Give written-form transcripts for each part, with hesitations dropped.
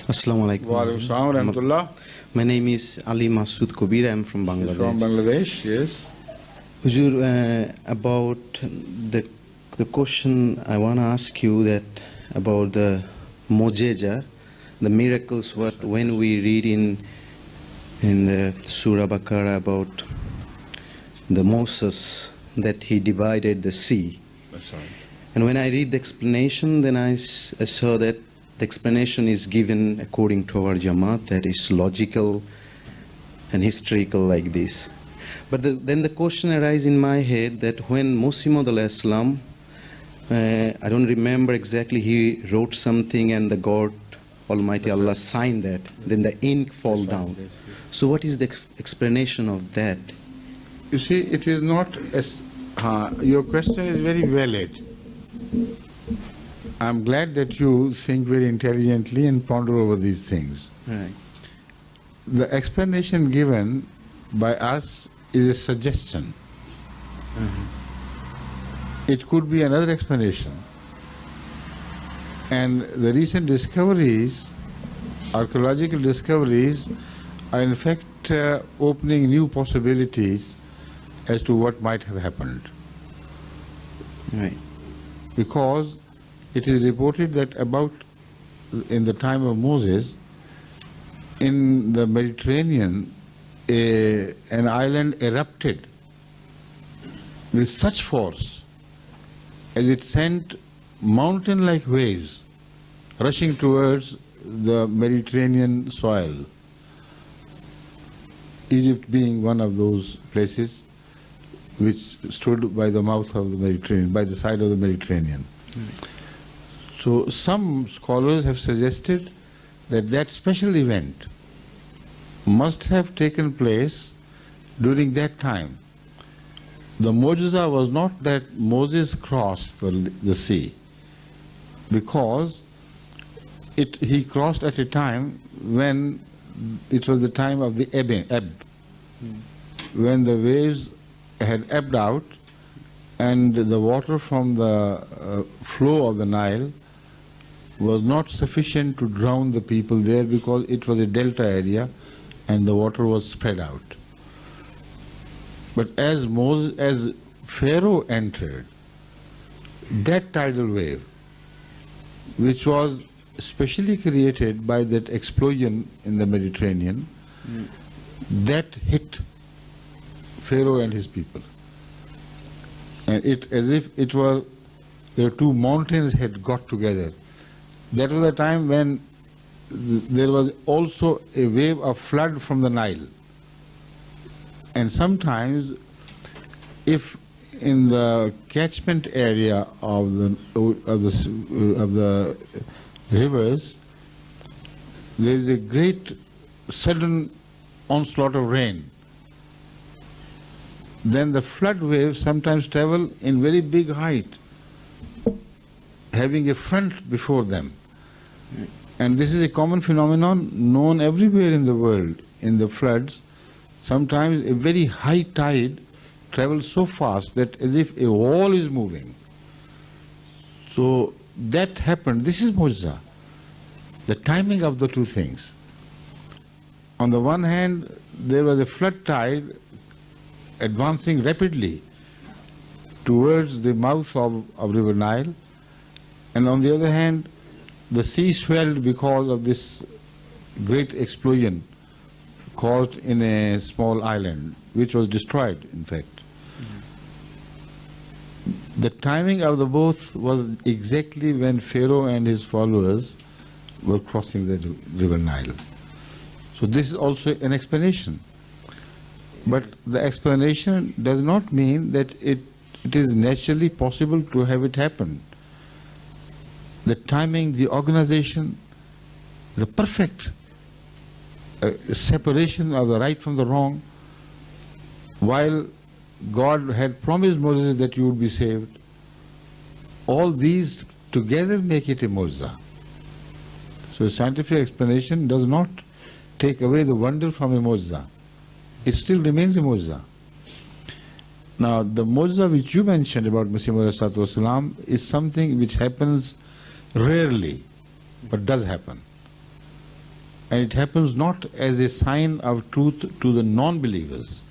Assalamu alaikum. Wa alaikum assalam wa rahmatullah. My name is Ali Masood Kobir. I am from Bangladesh. From Bangladesh, yes. Huzur, about the question I want to ask you that about the mojeja, the miracles what when we read in the Surah Baqarah about the Moses that he divided the sea. That's right. And when I read the explanation, then I saw that the explanation is given according to our Jamaat, that is logical and historical like this. But then the question arises in my head that when Musa Islam, I don't remember exactly, he wrote something and the God Almighty Allah signed that, then the ink fall down. So what is the explanation of that? You see, it is not as... your question is very valid. I'm glad that you think very intelligently and ponder over these things. Right. The explanation given by us is a suggestion. It could be another explanation. And the recent discoveries, archaeological discoveries, are in fact opening new possibilities as to what might have happened. Right. Because it is reported that about in the time of Moses, in the Mediterranean, an island erupted with such force as it sent mountain-like waves rushing towards the Mediterranean soil. Egypt being one of those places which stood by the mouth of the Mediterranean, by the side of the Mediterranean. So some scholars have suggested that that special event must have taken place during that time. The mu'jiza was not that Moses crossed the sea, because he crossed at a time when it was the time of the ebb, when the waves had ebbed out and the water from the flow of the Nile was not sufficient to drown the people there, because it was a delta area and the water was spread out. But as Pharaoh entered, that tidal wave, which was specially created by that explosion in the Mediterranean, that hit Pharaoh and his people. And it as if it was the two mountains had got together. That was the time when there was also a wave of flood from the Nile. And sometimes, if in the catchment area of the rivers there is a great sudden onslaught of rain, then the flood waves sometimes travel in very big height, having a front before them. And this is a common phenomenon known everywhere in the world. In the floods, sometimes a very high tide travels so fast that as if a wall is moving. So that happened. This is mu'jiza, the timing of the two things. On the one hand, there was a flood tide advancing rapidly towards the mouth of River Nile, and on the other hand, the sea swelled because of this great explosion caused in a small island, which was destroyed, in fact. The timing of the both was exactly when Pharaoh and his followers were crossing the River Nile. So this is also an explanation. But the explanation does not mean that it is naturally possible to have it happen. The timing, the organization, the perfect separation of the right from the wrong, while God had promised Moses that you would be saved, all these together make it a mu'jiza. So scientific explanation does not take away the wonder from a mu'jiza. It still remains a mu'jiza. Now, the mu'jiza which you mentioned about Muhammad ﷺ is something which happens rarely, but does happen. And it happens not as a sign of truth to the non-believers.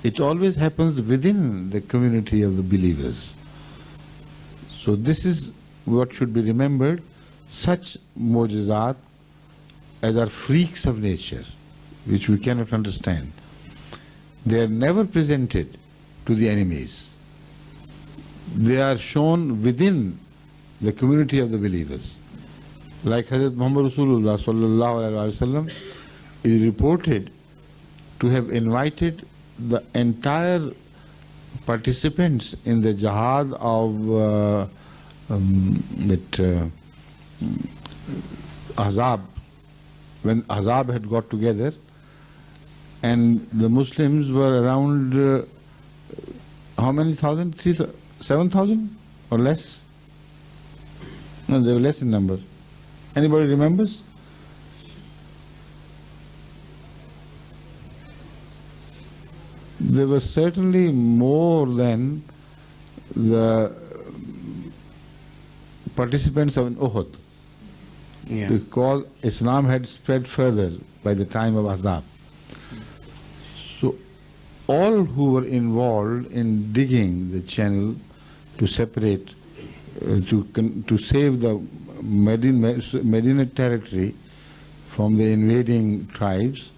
It always happens within the community of the believers. So this is what should be remembered. Such mu'jizat as are freaks of nature, which we cannot understand, they are never presented to the enemies. They are shown within the community of the believers. Like Hazrat Muhammad Rasulullah sallallahu alaihi wasallam is reported to have invited the entire participants in the jihad of Ahzab, when Ahzab had got together, and the Muslims were around how many thousand? 7,000 or less? No, they were less in number. Anybody remembers? There were certainly more than the participants of Uhud, because Islam had spread further by the time of Ahzab. So all who were involved in digging the channel to separate, to save the Medina territory from the invading tribes,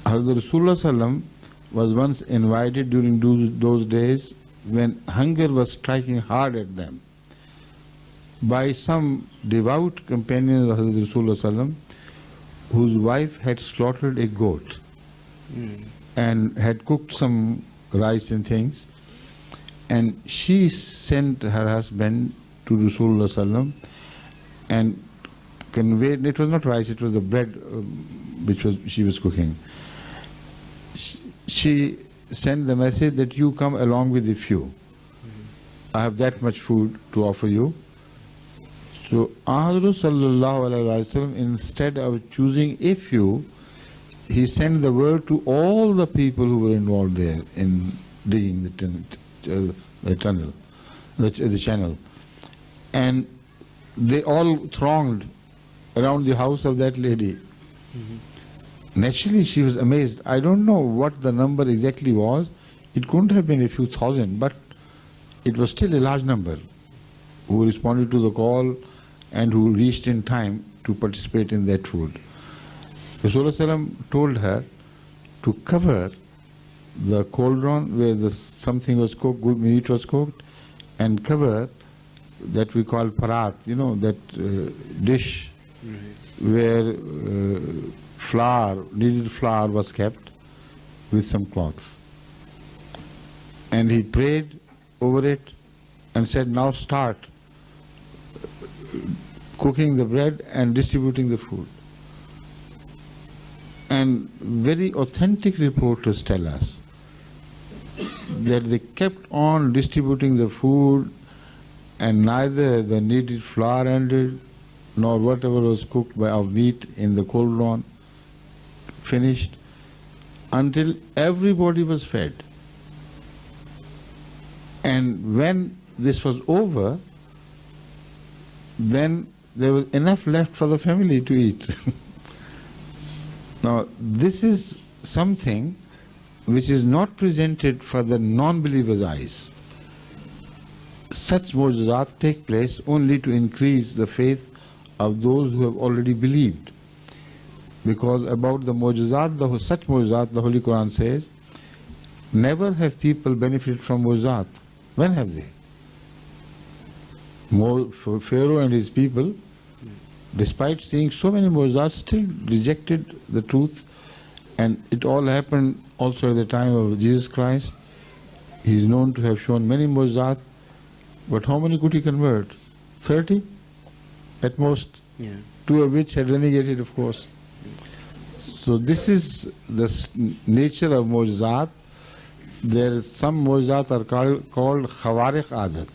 Hazrat Rasulullah Sallam was once invited during those days when hunger was striking hard at them by some devout companions of Hazrat Rasulullah Sallam, whose wife had slaughtered a goat and had cooked some rice and things, and she sent her husband to Rasulullah Sallam and conveyed, it was not rice, it was the bread which she was cooking. She sent the message that you come along with a few. I have that much food to offer you. So Ahmad sallallahu alaihi wasallam, instead of choosing a few, he sent the word to all the people who were involved there in digging the channel, and they all thronged around the house of that lady. Naturally, she was amazed. I don't know what the number exactly was. It couldn't have been a few thousand, but it was still a large number who responded to the call and who reached in time to participate in that food. Rasulullah told her to cover the cauldron where something was cooked, good meat was cooked, and cover that we call parat, that dish where kneaded flour was kept with some cloth. And he prayed over it and said, now start cooking the bread and distributing the food. And very authentic reporters tell us that they kept on distributing the food, and neither the kneaded flour ended nor whatever was cooked of meat in the cauldron finished until everybody was fed. And when this was over, then there was enough left for the family to eat. Now, this is something which is not presented for the non-believer's eyes. Such mu'jizat take place only to increase the faith of those who have already believed. Because about the mu'jizat, such mu'jizat, the Holy Quran says, never have people benefited from mu'jizat. When have they? Pharaoh and his people, despite seeing so many mu'jizat, still rejected the truth, and it all happened also at the time of Jesus Christ. He is known to have shown many mu'jizat, but how many could he convert? 30 at most, two of which had renegated, of course. So this is the nature of mu'jizat. There is some mu'jizat are called khawariq adat.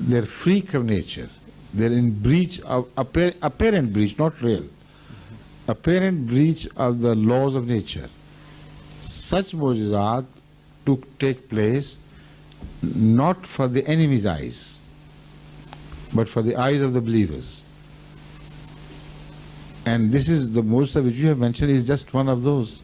They are freak of nature. They are in breach of apparent breach, not real. Apparent breach of the laws of nature. Such mu'jizat take place not for the enemy's eyes, but for the eyes of the believers. And this is the mudsa which you have mentioned is just one of those.